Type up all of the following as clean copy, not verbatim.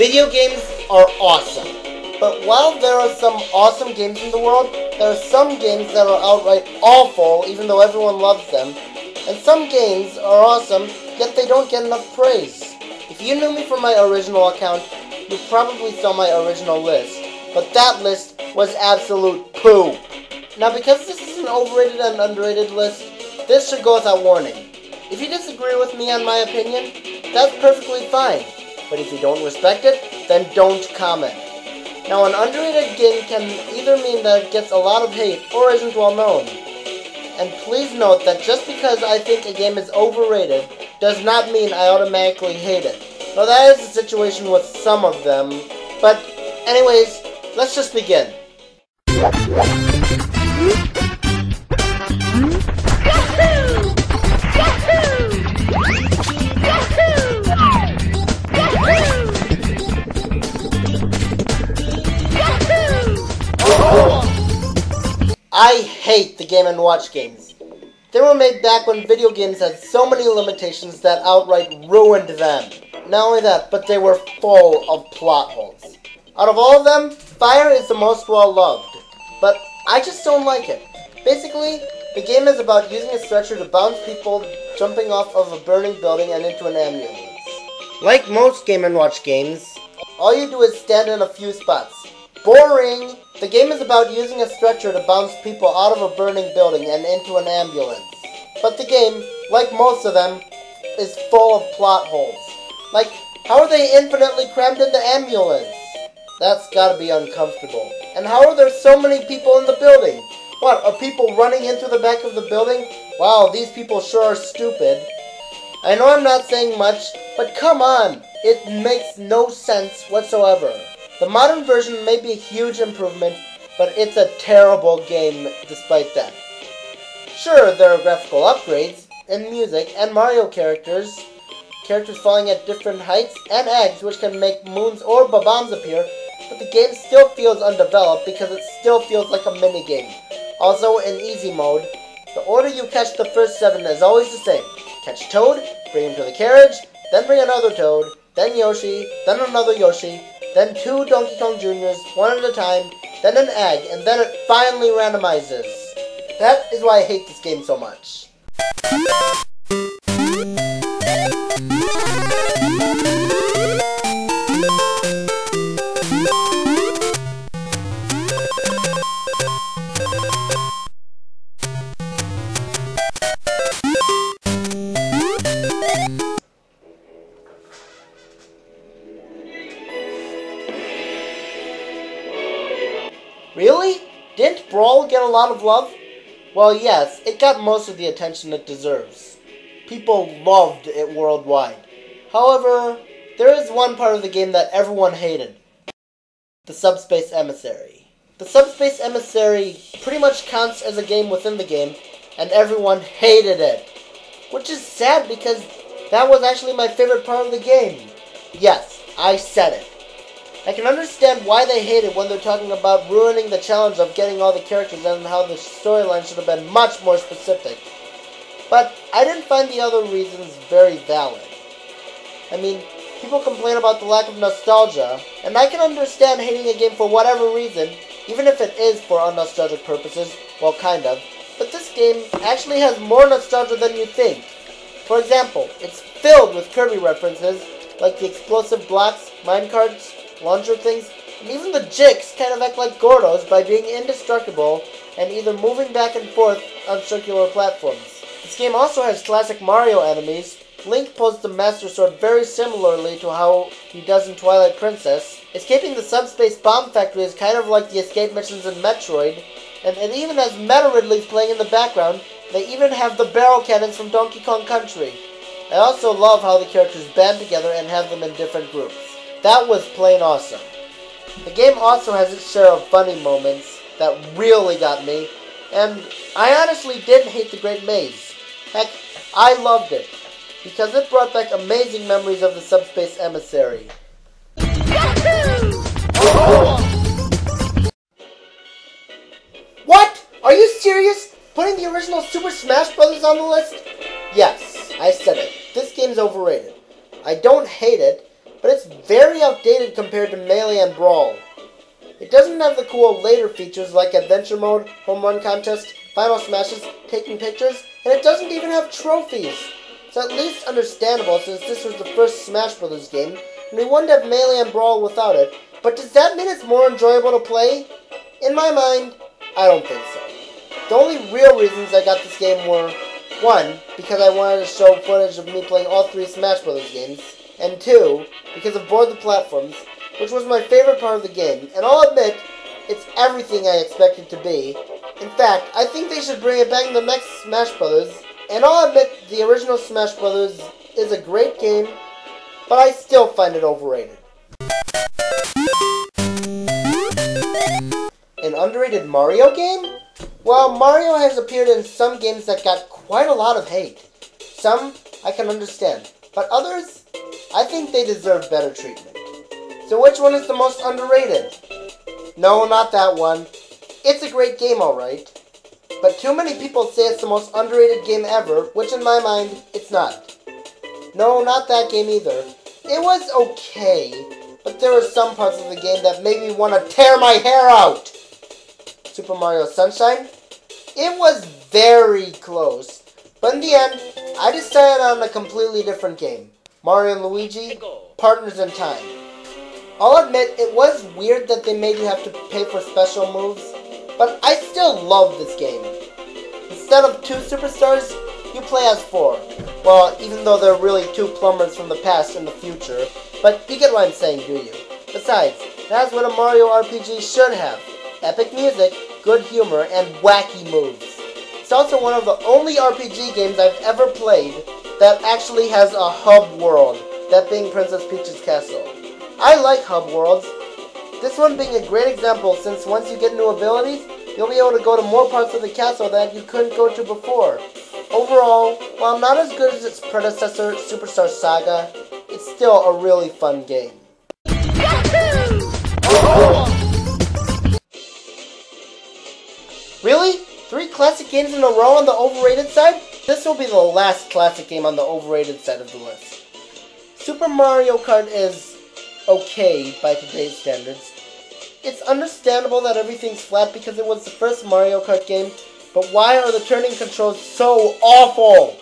Video games are awesome. But while there are some awesome games in the world, there are some games that are outright awful, even though everyone loves them. And some games are awesome, yet they don't get enough praise. If you knew me from my original account, you probably saw my original list. But that list was absolute poop. Now because this is an overrated and underrated list, this should go without warning. If you disagree with me on my opinion, that's perfectly fine. But if you don't respect it, then don't comment. Now an underrated game can either mean that it gets a lot of hate or isn't well known. And please note that just because I think a game is overrated does not mean I automatically hate it. Now that is the situation with some of them. But anyways, let's just begin. I hate the Game & Watch games. They were made back when video games had so many limitations that outright ruined them. Not only that, but they were full of plot holes. Out of all of them, Fire is the most well loved, but I just don't like it. Basically, the game is about using a stretcher to bounce people jumping off of a burning building and into an ambulance. Like most Game & Watch games, all you do is stand in a few spots. Boring! The game is about using a stretcher to bounce people out of a burning building and into an ambulance. But the game, like most of them, is full of plot holes. Like, how are they infinitely crammed in the ambulance? That's gotta be uncomfortable. And how are there so many people in the building? What, are people running into the back of the building? Wow, these people sure are stupid. I know I'm not saying much, but come on! It makes no sense whatsoever. The modern version may be a huge improvement, but it's a terrible game despite that. Sure, there are graphical upgrades, and music, and Mario characters falling at different heights, and eggs which can make moons or bombs appear, but the game still feels undeveloped because it still feels like a minigame. Also, in easy mode, the order you catch the first 7 is always the same. Catch Toad, bring him to the carriage, then bring another Toad, then Yoshi, then another Yoshi, then 2 Donkey Kong Jr.'s, one at a time, then an egg, and then it finally randomizes. That is why I hate this game so much. Really? Didn't Brawl get a lot of love? Well, yes, it got most of the attention it deserves. People loved it worldwide. However, there is one part of the game that everyone hated. The Subspace Emissary. The Subspace Emissary pretty much counts as a game within the game, and everyone hated it. Which is sad because that was actually my favorite part of the game. Yes, I said it. I can understand why they hate it when they're talking about ruining the challenge of getting all the characters and how the storyline should have been much more specific. But I didn't find the other reasons very valid. I mean, people complain about the lack of nostalgia, and I can understand hating a game for whatever reason, even if it is for unnostalgic purposes, well kind of. But this game actually has more nostalgia than you think. For example, it's filled with Kirby references, like the explosive blocks, minecarts, launcher things, and even the Jicks kind of act like Gordos by being indestructible and either moving back and forth on circular platforms. This game also has classic Mario enemies. Link pulls the Master Sword very similarly to how he does in Twilight Princess. Escaping the subspace bomb factory is kind of like the escape missions in Metroid, and it even has Meta Ridley playing in the background. They even have the barrel cannons from Donkey Kong Country. I also love how the characters band together and have them in different groups. That was plain awesome. The game also has its share of funny moments that really got me, and I honestly didn't hate the Great Maze. Heck, I loved it, because it brought back amazing memories of the Subspace Emissary. What? Are you serious? Putting the original Super Smash Bros. On the list? Yes, I said it. This game's overrated. I don't hate it, but it's very outdated compared to Melee and Brawl. It doesn't have the cool later features like Adventure Mode, Home Run Contest, Final Smashes, Taking Pictures, and it doesn't even have trophies. It's at least understandable since this was the first Smash Bros. Game, and we wouldn't have Melee and Brawl without it, but does that mean it's more enjoyable to play? In my mind, I don't think so. The only real reasons I got this game were, 1, because I wanted to show footage of me playing all 3 Smash Bros. Games, and 2, because of Board the Platforms, which was my favorite part of the game, and I'll admit, it's everything I expected to be. In fact, I think they should bring it back in the next Smash Bros., and I'll admit the original Smash Bros. Is a great game, but I still find it overrated. An underrated Mario game? Well, Mario has appeared in some games that got quite a lot of hate. Some I can understand, but others, I think they deserve better treatment. So which one is the most underrated? No, not that one. It's a great game, alright. But too many people say it's the most underrated game ever, which in my mind, it's not. No, not that game either. It was okay, but there were some parts of the game that made me want to tear my hair out. Super Mario Sunshine? It was very close, but in the end, I decided on a completely different game. Mario and Luigi, Partners in Time. I'll admit, it was weird that they made you have to pay for special moves, but I still love this game. Instead of 2 superstars, you play as 4. Well, even though they're really 2 plumbers from the past and the future, but you get what I'm saying, do you? Besides, that's what a Mario RPG should have. Epic music, good humor, and wacky moves. It's also one of the only RPG games I've ever played that actually has a hub world, that being Princess Peach's castle. I like hub worlds, this one being a great example since once you get new abilities, you'll be able to go to more parts of the castle that you couldn't go to before. Overall, while not as good as its predecessor, Superstar Saga, it's still a really fun game. Really? 3 classic games in a row on the overrated side? This will be the last classic game on the overrated side of the list. Super Mario Kart is okay by today's standards. It's understandable that everything's flat because it was the first Mario Kart game, but why are the turning controls so awful?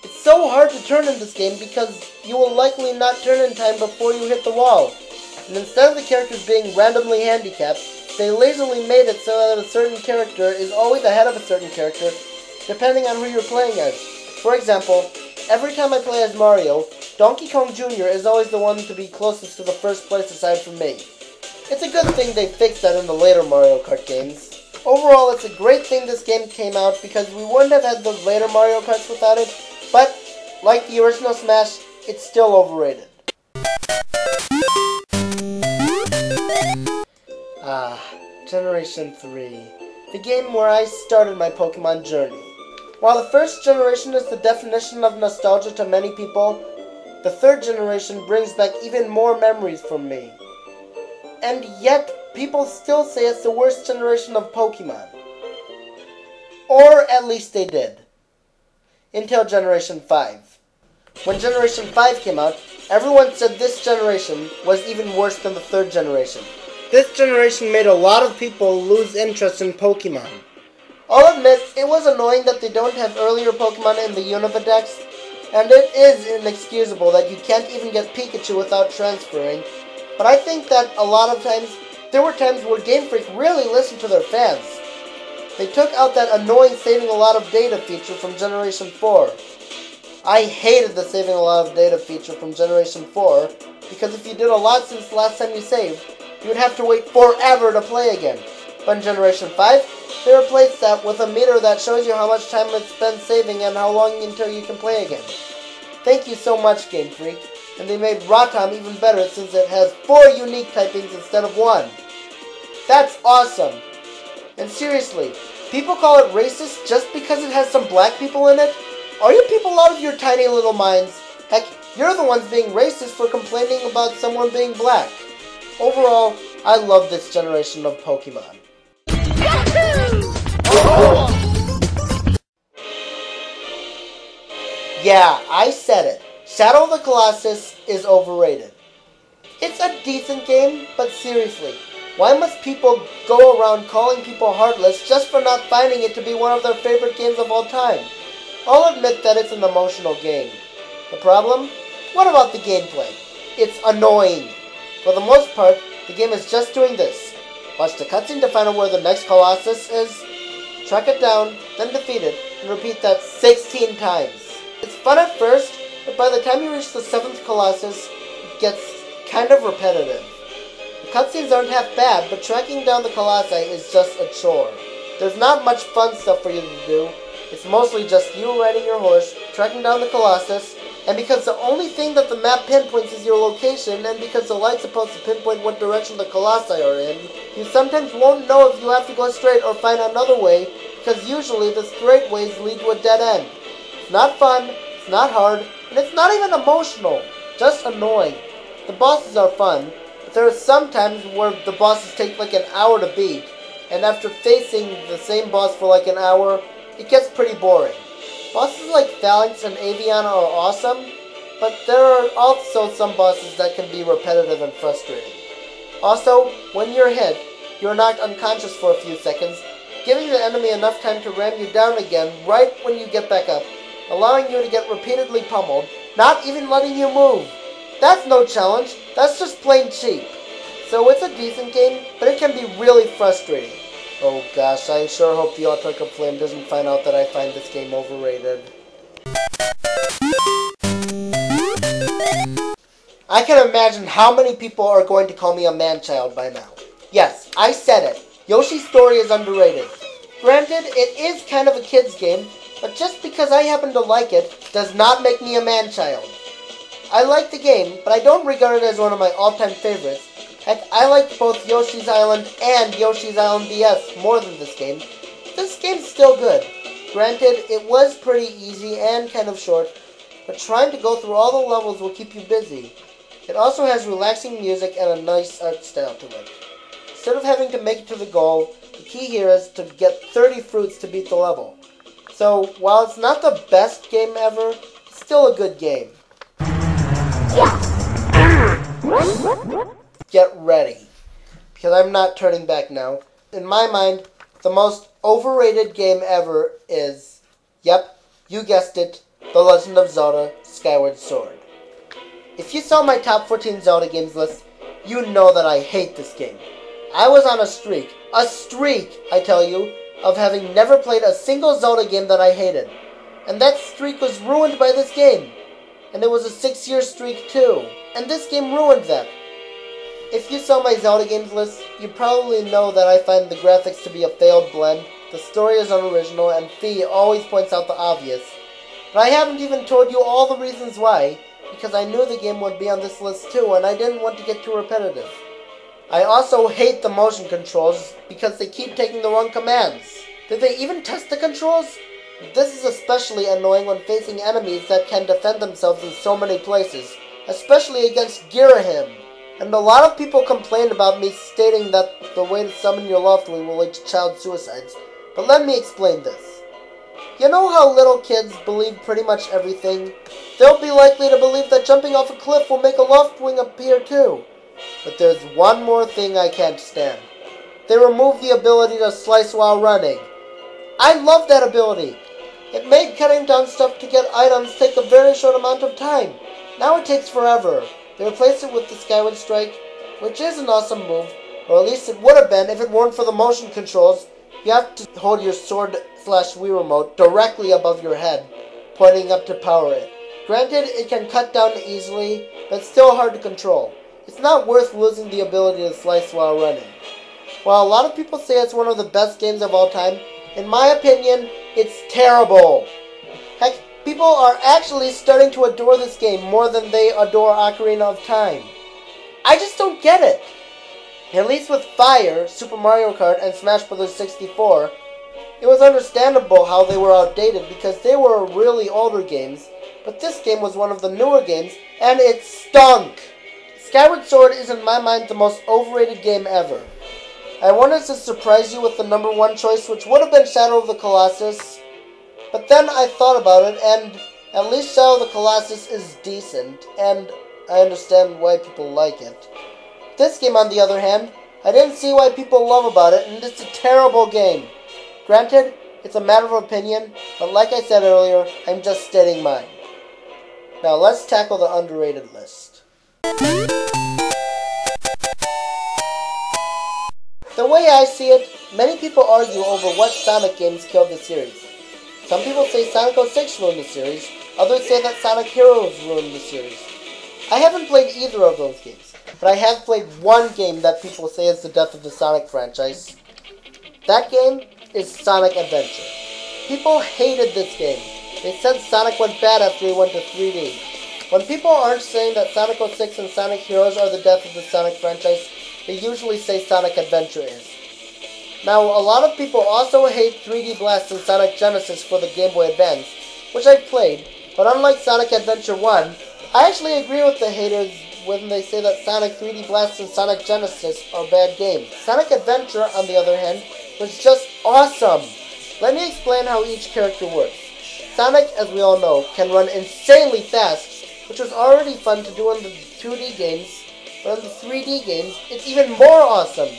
It's so hard to turn in this game because you will likely not turn in time before you hit the wall. And instead of the characters being randomly handicapped, they lazily made it so that a certain character is always ahead of a certain character, depending on who you're playing as. For example, every time I play as Mario, Donkey Kong Jr. is always the one to be closest to the first place aside from me. It's a good thing they fixed that in the later Mario Kart games. Overall, it's a great thing this game came out because we wouldn't have had the later Mario Karts without it, but, like the original Smash, it's still overrated. Generation 3. The game where I started my Pokemon journey. While the first generation is the definition of nostalgia to many people, the third generation brings back even more memories from me. And yet, people still say it's the worst generation of Pokemon. Or at least they did. Until Generation 5. When Generation 5 came out, everyone said this generation was even worse than the third generation. This generation made a lot of people lose interest in Pokemon. I'll admit, it was annoying that they don't have earlier Pokemon in the Unova decks, and it is inexcusable that you can't even get Pikachu without transferring, but I think that a lot of times, there were times where Game Freak really listened to their fans. They took out that annoying saving a lot of data feature from Generation 4. I hated the saving a lot of data feature from Generation 4, because if you did a lot since the last time you saved, you would have to wait forever to play again. But in Generation 5, they replaced that with a meter that shows you how much time it's spent saving and how long until you can play again. Thank you so much, Game Freak. And they made Rotom even better since it has 4 unique typings instead of 1. That's awesome. And seriously, people call it racist just because it has some black people in it? Are you people out of your tiny little minds? Heck, you're the ones being racist for complaining about someone being black. Overall, I love this generation of Pokemon. Yeah, I said it. Shadow of the Colossus is overrated. It's a decent game, but seriously, why must people go around calling people heartless just for not finding it to be one of their favorite games of all time? I'll admit that it's an emotional game. The problem? What about the gameplay? It's annoying. For the most part, the game is just doing this. Watch the cutscene to find out where the next Colossus is, track it down, then defeat it, and repeat that 16 times. It's fun at first, but by the time you reach the 7th Colossus, it gets kind of repetitive. The cutscenes aren't half bad, but tracking down the Colossi is just a chore. There's not much fun stuff for you to do. It's mostly just you riding your horse, tracking down the Colossus, and because the only thing that the map pinpoints is your location, and because the light's supposed to pinpoint what direction the Colossi are in, you sometimes won't know if you have to go straight or find another way, because usually the straight ways lead to a dead end. It's not fun, it's not hard, and it's not even emotional, just annoying. The bosses are fun, but there are some times where the bosses take like an hour to beat, and after facing the same boss for like an hour, it gets pretty boring. Bosses like Phalanx and Avian are awesome, but there are also some bosses that can be repetitive and frustrating. Also, when you're hit, you're knocked unconscious for a few seconds, giving the enemy enough time to ram you down again right when you get back up, allowing you to get repeatedly pummeled, not even letting you move. That's no challenge, that's just plain cheap. So it's a decent game, but it can be really frustrating. Oh gosh, I sure hope the Autark of Flame doesn't find out that I find this game overrated. I can imagine how many people are going to call me a man-child by now. Yes, I said it. Yoshi's Story is underrated. Granted, it is kind of a kid's game, but just because I happen to like it does not make me a man-child. I like the game, but I don't regard it as one of my all-time favorites. Heck, I liked both Yoshi's Island and Yoshi's Island DS more than this game. This game's still good. Granted, it was pretty easy and kind of short, but trying to go through all the levels will keep you busy. It also has relaxing music and a nice art style to it. Instead of having to make it to the goal, the key here is to get 30 fruits to beat the level. So, while it's not the best game ever, it's still a good game. Get ready, because I'm not turning back now. In my mind, the most overrated game ever is, yep, you guessed it, The Legend of Zelda Skyward Sword. If you saw my top 14 Zelda games list, you know that I hate this game. I was on a streak, I tell you, of having never played a single Zelda game that I hated. And that streak was ruined by this game. And it was a 6-year streak too. And this game ruined that. If you saw my Zelda games list, you probably know that I find the graphics to be a failed blend, the story is unoriginal, and Fee always points out the obvious. But I haven't even told you all the reasons why, because I knew the game would be on this list too, and I didn't want to get too repetitive. I also hate the motion controls, because they keep taking the wrong commands. Did they even test the controls? This is especially annoying when facing enemies that can defend themselves in so many places, especially against Girahim. And a lot of people complained about me stating that the way to summon your loved one will lead to child suicides. But let me explain this. You know how little kids believe pretty much everything? They'll be likely to believe that jumping off a cliff will make a loved wing appear too. But there's one more thing I can't stand. They remove the ability to slice while running. I love that ability. It made cutting down stuff to get items take a very short amount of time. Now it takes forever. They replaced it with the Skyward Strike, which is an awesome move, or at least it would have been if it weren't for the motion controls. You have to hold your sword/Wii remote directly above your head, pointing up to power it. Granted, it can cut down easily, but it's still hard to control. It's not worth losing the ability to slice while running. While a lot of people say it's one of the best games of all time, in my opinion, it's terrible. Heck, people are actually starting to adore this game more than they adore Ocarina of Time. I just don't get it. At least with Fire, Super Mario Kart, and Smash Bros. 64, it was understandable how they were outdated because they were really older games, but this game was one of the newer games, and it stunk! Skyward Sword is in my mind the most overrated game ever. I wanted to surprise you with the number 1 choice, which would have been Shadow of the Colossus, but then I thought about it, and at least Shadow of the Colossus is decent, and I understand why people like it. This game, on the other hand, I didn't see why people love about it, and it's a terrible game. Granted, it's a matter of opinion, but like I said earlier, I'm just stating mine. Now let's tackle the underrated list. The way I see it, many people argue over what Sonic games killed the series. Some people say Sonic 06 ruined the series, others say that Sonic Heroes ruined the series. I haven't played either of those games, but I have played one game that people say is the death of the Sonic franchise. That game is Sonic Adventure. People hated this game. They said Sonic went bad after he went to 3D. When people aren't saying that Sonic 06 and Sonic Heroes are the death of the Sonic franchise, they usually say Sonic Adventure is. Now, a lot of people also hate 3D Blast and Sonic Genesis for the Game Boy Advance, which I've played, but unlike Sonic Adventure 1, I actually agree with the haters when they say that Sonic 3D Blast and Sonic Genesis are bad games. Sonic Adventure, on the other hand, was just awesome. Let me explain how each character works. Sonic, as we all know, can run insanely fast, which was already fun to do in the 2D games, but in the 3D games, it's even more awesome.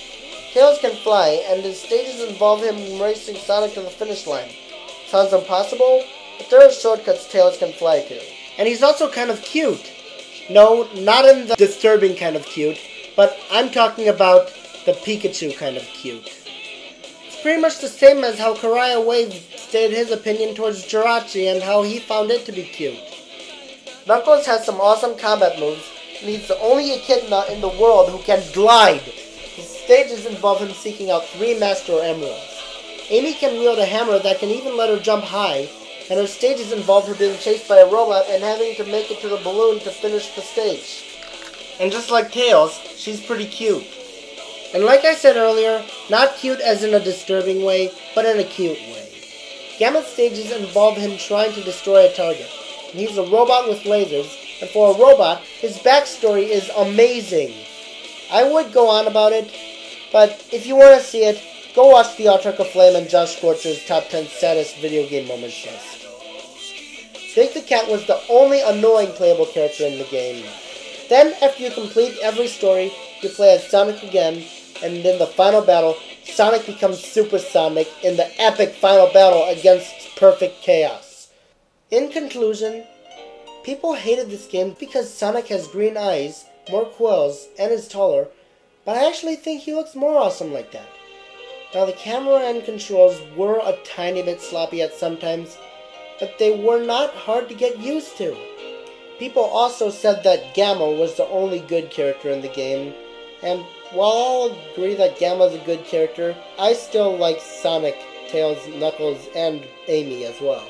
Tails can fly, and his stages involve him racing Sonic to the finish line. Sounds impossible, but there are shortcuts Tails can fly to. And he's also kind of cute. No, not in the disturbing kind of cute, but I'm talking about the Pikachu kind of cute. It's pretty much the same as how Karaya Wave stated his opinion towards Jirachi and how he found it to be cute. Knuckles has some awesome combat moves, and he's the only echidna in the world who can glide. His stages involve him seeking out 3 Master Emeralds. Amy can wield a hammer that can even let her jump high, and her stages involve her being chased by a robot and having to make it to the balloon to finish the stage. And just like Tails, she's pretty cute. And like I said earlier, not cute as in a disturbing way, but in a cute way. Gamma's stages involve him trying to destroy a target. And he's a robot with lasers, and for a robot, his backstory is amazing. I would go on about it, but if you want to see it, go watch the Ultra Flame and Josh Scorcher's Top 10 Saddest Video Game Moments list. Jake the Cat was the only annoying playable character in the game. Then, after you complete every story, you play as Sonic again, and in the final battle, Sonic becomes Super Sonic in the epic final battle against Perfect Chaos. In conclusion, people hated this game because Sonic has green eyes, more quills, and is taller, but I actually think he looks more awesome like that. Now the camera and controls were a tiny bit sloppy at some times, but they were not hard to get used to. People also said that Gamma was the only good character in the game, and while I'll agree that Gamma is a good character, I still like Sonic, Tails, Knuckles, and Amy as well.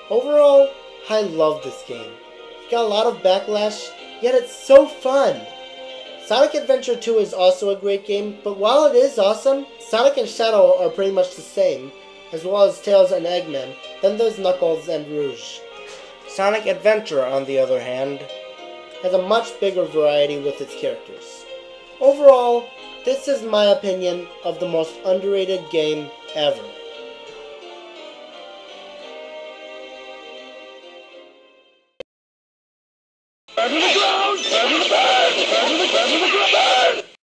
Overall, I love this game. It's got a lot of backlash, yet it's so fun. Sonic Adventure 2 is also a great game, but while it is awesome, Sonic and Shadow are pretty much the same, as well as Tails and Eggman, then there's Knuckles and Rouge. Sonic Adventure, on the other hand, has a much bigger variety with its characters. Overall, this is my opinion of the most underrated game ever. Burn to the ground! Burn to the ground! Burn to the ground!